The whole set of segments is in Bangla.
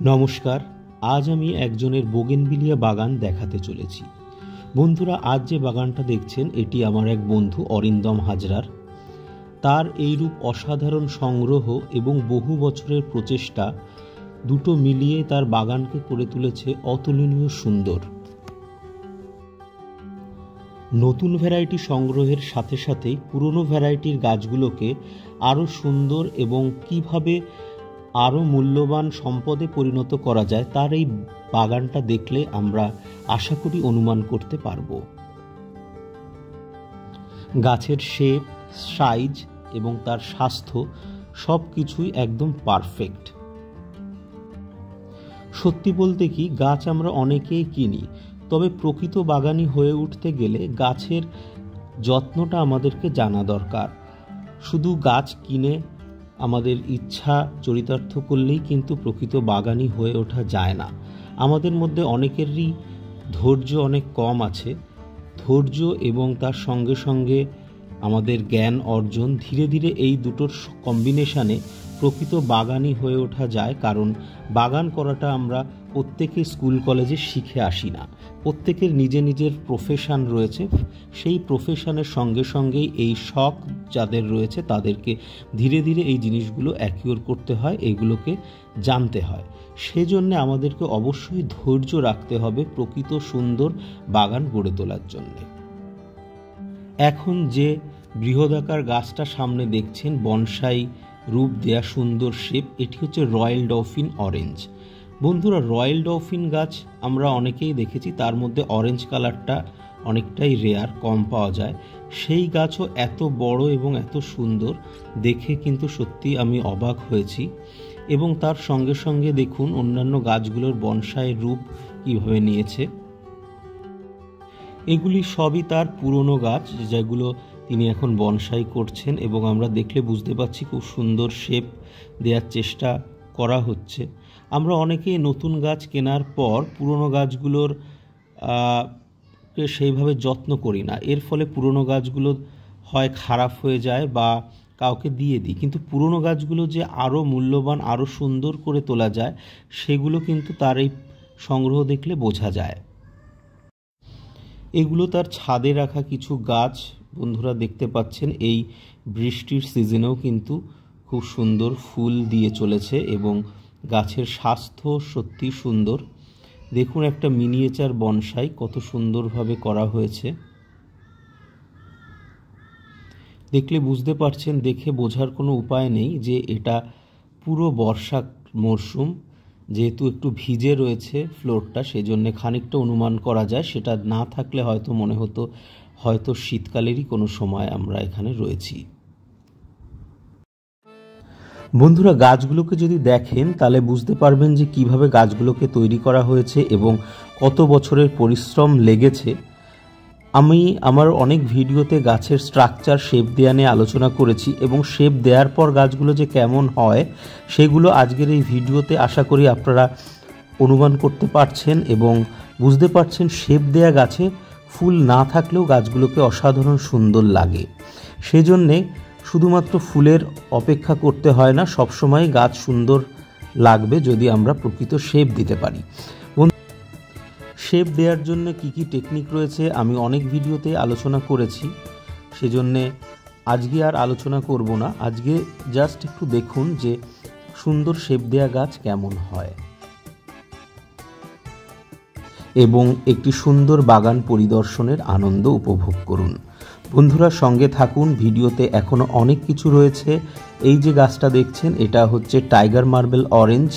নমস্কার। আজ আমি একজনের বোগেনভিলিয়া বাগান দেখাতে চলেছি। বন্ধুরা, আজ যে বাগানটা দেখছেন এটি আমার এক বন্ধু অরিন্দম হাজরার। তার এইরূপ অসাধারণ সংগ্রহ এবং বহু বছরের প্রচেষ্টা দুটো মিলিয়ে তার বাগানকে করে তুলেছে অতুলনীয় সুন্দর। নতুন ভ্যারাইটি সংগ্রহের সাথে সাথে পুরনো ভ্যারাইটির গাছগুলোকে আরও সুন্দর এবং কিভাবে আরও মূল্যবান সম্পদে পরিণত করা যায় তার এই বাগানটা দেখলে আমরা আশা করি অনুমান করতে পারব। গাছের শেপ, সাইজ এবং তার স্বাস্থ্য সব কিছুই একদম পারফেক্ট। সত্যি বলতে কি, গাছ আমরা অনেকেই কিনি, তবে প্রকৃত বাগানি হয়ে উঠতে গেলে গাছের যত্নটা আমাদেরকে জানা দরকার। শুধু গাছ কিনে আমাদের ইচ্ছা চরিতার্থ করলেই কিন্তু প্রকৃত বাগানি হয়ে ওঠা যায় না। আমাদের মধ্যে অনেকেরই ধৈর্য অনেক কম আছে। ধৈর্য এবং তার সঙ্গে সঙ্গে আমাদের জ্ঞান অর্জন, ধীরে ধীরে এই দুটোর কম্বিনেশানে প্রকৃত বাগানি হয়ে ওঠা যায়। কারণ বাগান করাটা আমরা প্রত্যেকে স্কুল কলেজে শিখে আসি না। প্রত্যেকের নিজের নিজের প্রফেশন রয়েছে। সেই প্রফেশনের সঙ্গে সঙ্গেই এই শখ যাদের রয়েছে তাদেরকে ধীরে ধীরে এই জিনিসগুলো অ্যাকিওর করতে হয়, এইগুলোকে জানতে হয়। সেজন্য আমাদেরকে অবশ্যই ধৈর্য রাখতে হবে প্রকৃত সুন্দর বাগান গড়ে তোলার জন্যে। এখন যে বৃহদাকার গাছটা সামনে দেখছেন, বনসাই রূপ দেয়া সুন্দর শেপ, এটি হচ্ছে রয়্যাল ডফিন অরেঞ্জ। বন্ধুরা, রয়্যাল ডফিন গাছ আমরা অনেকেই দেখেছি, তার মধ্যে অরেঞ্জ কালারটা অনেকটাই রেয়ার, কম পাওয়া যায়। সেই গাছও এত বড় এবং এত সুন্দর দেখে কিন্তু সত্যি আমি অবাক হয়েছি। এবং তার সঙ্গে সঙ্গে দেখুন অন্যান্য গাছগুলোর বনসাই রূপ কীভাবে নিয়েছে। এগুলি সবই তার পুরনো গাছ যেগুলো তিনি এখন বনসাই করছেন, এবং আমরা দেখলে বুঝতে পারছি খুব সুন্দর শেপ দেওয়ার চেষ্টা করা হচ্ছে। আমরা অনেকেই নতুন গাছ কেনার পর পুরনো গাছগুলোর সেইভাবে যত্ন করি না। এর ফলে পুরনো গাছগুলো হয় খারাপ হয়ে যায় বা কাউকে দিয়ে দিই। কিন্তু পুরনো গাছগুলো যে আরও মূল্যবান, আরও সুন্দর করে তোলা যায়, সেগুলো কিন্তু তার এই সংগ্রহ দেখলে বোঝা যায়। এগুলো তার ছাদে রাখা কিছু গাছ। বন্ধুরা দেখতে পাচ্ছেন এই বৃষ্টির সিজনেও কিন্তু খুব সুন্দর ফুল দিয়ে চলেছে এবং গাছের স্বাস্থ্য সত্যি সুন্দর। দেখুন একটা মিনিয়েচার বনসাই কত সুন্দরভাবে করা হয়েছে। দেখলে বুঝতে পারছেন, দেখে বোঝার কোনো উপায় নেই যে এটা পুরো বর্ষা মরশুম। যেহেতু একটু ভিজে রয়েছে ফ্লোরটা, সেজন্য খানিকটা অনুমান করা যায়। সেটা না থাকলে হয়তো মনে হতো হয়তো শীতকালেরই কোনো সময় আমরা এখানে রয়েছি। বন্ধুরা, গাছগুলোকে যদি দেখেন তাহলে বুঝতে পারবেন যে কিভাবে গাছগুলোকে তৈরি করা হয়েছে এবং কত বছরের পরিশ্রম লেগেছে। আমি আমার অনেক ভিডিওতে গাছের স্ট্রাকচার, শেপ দেওয়া নিয়ে আলোচনা করেছি এবং শেপ দেওয়ার পর গাছগুলো যে কেমন হয় সেগুলো আজকের এই ভিডিওতে আশা করি আপনারা অনুমান করতে পারছেন এবং বুঝতে পারছেন শেপ দেওয়া গাছে ফুল না থাকলেও গাছগুলোকে অসাধারণ সুন্দর লাগে। সেজন্যে শুধুমাত্র ফুলের অপেক্ষা করতে হয় না, সবসময় গাছ সুন্দর লাগবে যদি আমরা প্রকৃত শেপ দিতে পারি। শেপ দেওয়ার জন্য কি কি টেকনিক রয়েছে আমি অনেক ভিডিওতে আলোচনা করেছি, সেজন্যে আজকে আর আলোচনা করব না। আজকে জাস্ট একটু দেখুন যে সুন্দর শেপ দেওয়া গাছ কেমন হয় এবং একটি সুন্দর বাগান পরিদর্শনের আনন্দ উপভোগ করুন। বন্ধুরা সঙ্গে থাকুন, ভিডিওতে এখনও অনেক কিছু রয়েছে। এই যে গাছটা দেখছেন এটা হচ্ছে টাইগার মার্বেল অরেঞ্জ।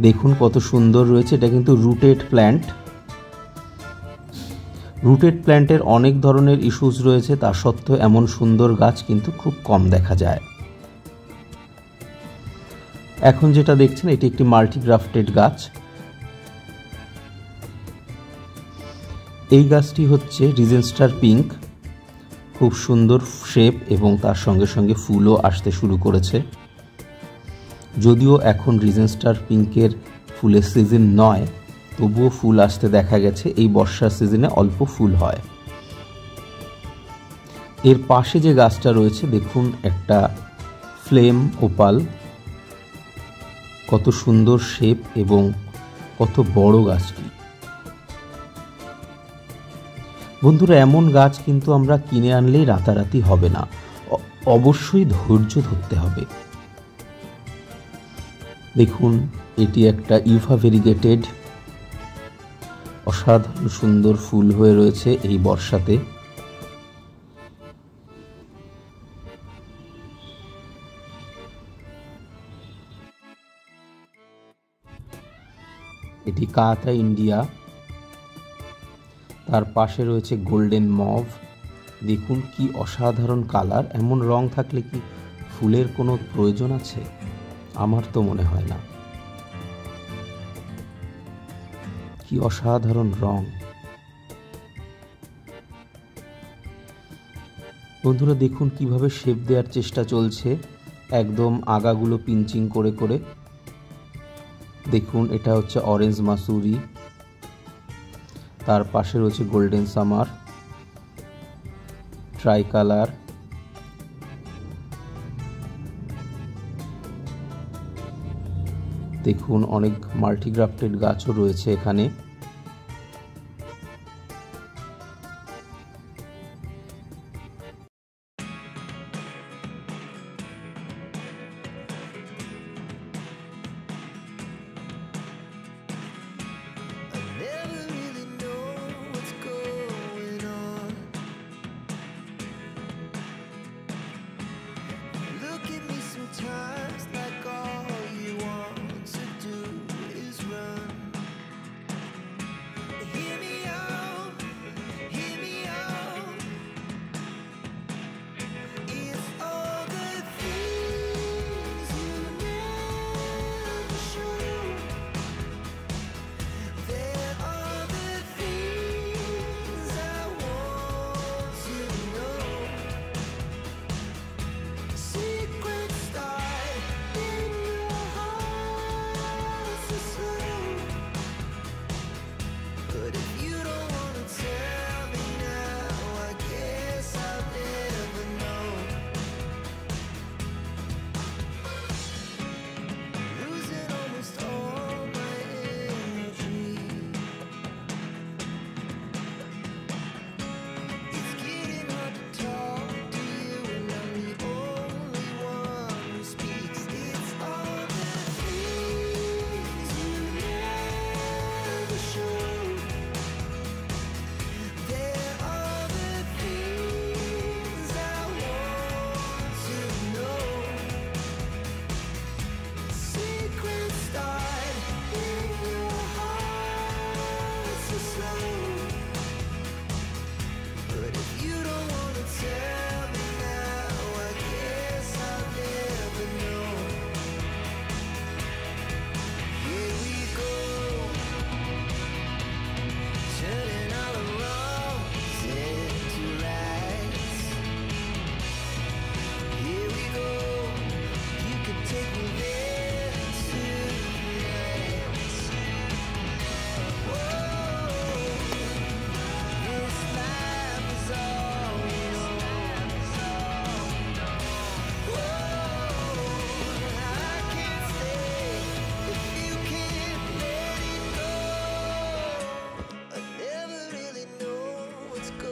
দেখুন কত সুন্দর রয়েছে। এটা কিন্তু রুটেড প্ল্যান্ট। রুটেড প্ল্যান্টের অনেক ধরনের ইস্যুস রয়েছে, তা সত্ত্বেও এমন সুন্দর গাছ কিন্তু খুব কম দেখা যায়। এখন যেটা দেখছেন এটি একটি মাল্টিগ্রাফটেড গাছ। এই গাছটি হচ্ছে রিজেন্সটার পিঙ্ক। খুব সুন্দর শেপ এবং তার সঙ্গে সঙ্গে ফুলও আসতে শুরু করেছে। যদিও এখন রিজেন্সটার পিঙ্কের ফুলের সিজন নয়, তবুও ফুল আসতে দেখা গেছে। এই বর্ষার সিজনে অল্প ফুল হয়। এর পাশে যে গাছটা রয়েছে দেখুন একটা ফ্লেম ওপাল, কত সুন্দর শেপ এবং কত বড় গাছটি। বন্ধুরা, এমন গাছ কিন্তু আমরা কিনে আনলেই রাতারাতি হবে না, অবশ্যই ধৈর্য ধরতে হবে। দেখুন, এটি একটা ইউভা ভেরিগেটেড, অসাধারণ সুন্দর ফুল হয়ে রয়েছে এই বর্ষাতে। এটি কাতা ইন্ডিয়া, তার পাশে রয়েছে গোল্ডেন মভ। দেখুন কি অসাধারণ কালার। এমন রং থাকলে কি ফুলের কোনো প্রয়োজন আছে? আমার তো মনে হয় না। কি অসাধারণ রং। বন্ধুরা দেখুন কিভাবে শেপ দেওয়ার চেষ্টা চলছে, একদম আগাগুলো পিঞ্চিং করে করে। দেখুন, এটা হচ্ছে অরেঞ্জ মাসুরি, তার পাশে রয়েছে গোল্ডেন সামার, ট্রাই কালার। দেখুন অনেক মাল্টিগ্রাফটেড গাছও রয়েছে এখানে।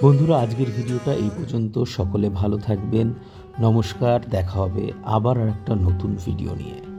বন্ধুরা, আজকের ভিডিওটা এই পর্যন্ত। সকলে ভালো থাকবেন। নমস্কার, দেখা হবে আবার আর একটা নতুন ভিডিও নিয়ে।